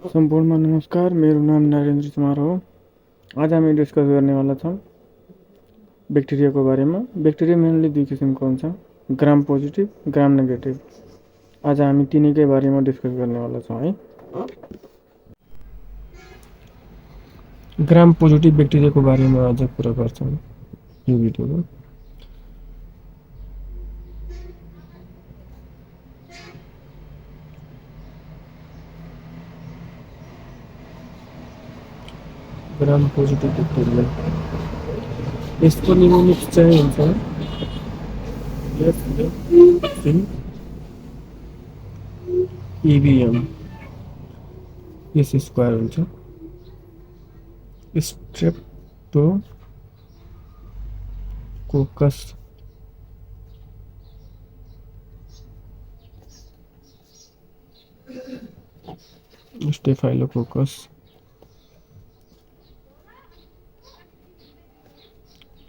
सम्पूर्ण नमस्कार, मेरो नाम नरेन्द्र कुमार हो। आज हामी डिस्कस गर्नेवाला छौँ ब्याक्टेरियाको बारेमा। ब्याक्टेरिया मेनली दुई किसिमको हुन्छ, ग्राम पोजिटिभ, ग्राम नेगेटिभ। आज हामी तिनैकै बारेमा डिस्कस गर्नेवाला छौँ है। ग्राम पोजिटिभ ब्याक्टेरियाको बारेमा आज कुरा गर्छौँ यो भिडियोमा। ग्राम पोजिटिभ ब्याक्टेरिया, यसको निमोनिक चाहिँ हुन्छ EBM, यस स्क्वायर हुन्छ Streptococcus staphylococcus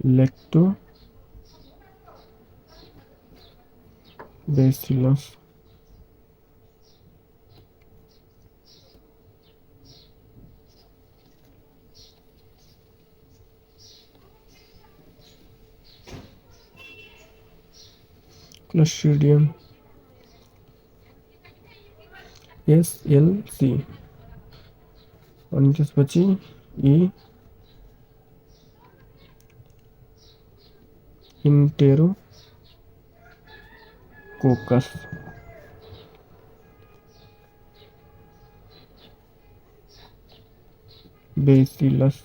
lactobacillus Clostridium SLC अनि त्यसपछि इन्टेरोकोकस बेसिलस,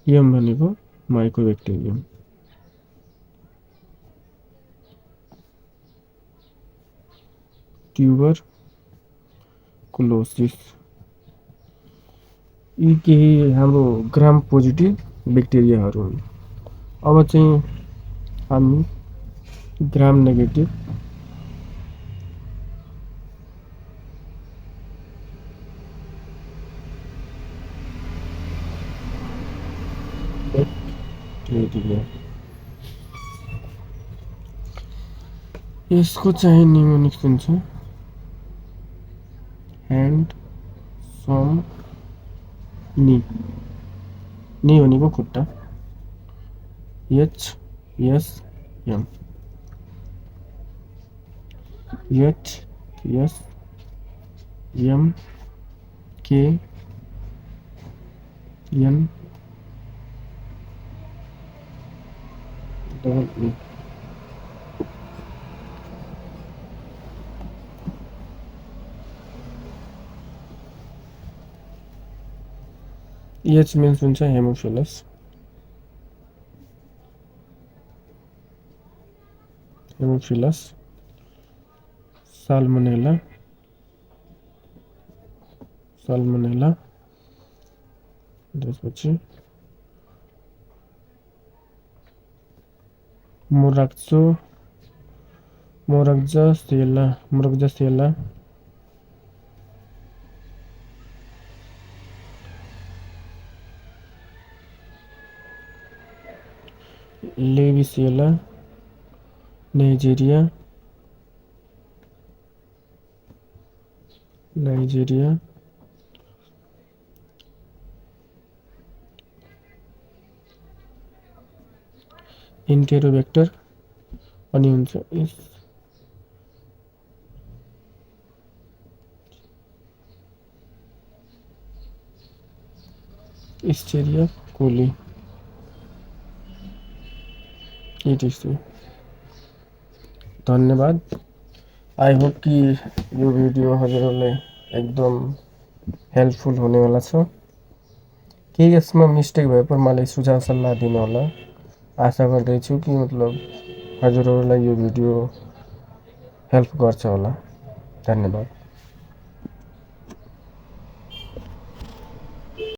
यम भनेको माइकोब्याक्टेरियम। ट्युबरकुलोसिस, यी केही हाम्रो ग्राम पोजिटिभ ब्याक्टेरियाहरू हुन्। अब चाहिँ हामी ग्राम नेगेटिभ ब्याक्टेरिया, यसको चाहिँ निमोनिक हुन्छ ह्यान्ड सम नी भनेको खुट्टा, HSM KN double E। H means हुन्छ हेमोफिलस, साल्मोनेला, त्यसपछि मोरक्जासेला, लेविसेला, नाइजेरिया, इन्टेरोबेक्टर अनि हुन्छ एस्टेरिया कोली। धन्यवाद। आई होप कि यो भिडियो हजुरहरूलाई एकदम हेल्पफुल हुनेवाला छ। केही यसमा मिस्टेक भए पनि मलाई सुझाव सल्लाह दिनुहोला। आशा गर्दैछु कि मतलब हजुरहरूलाई यो भिडियो हेल्प गर्छ होला। धन्यवाद।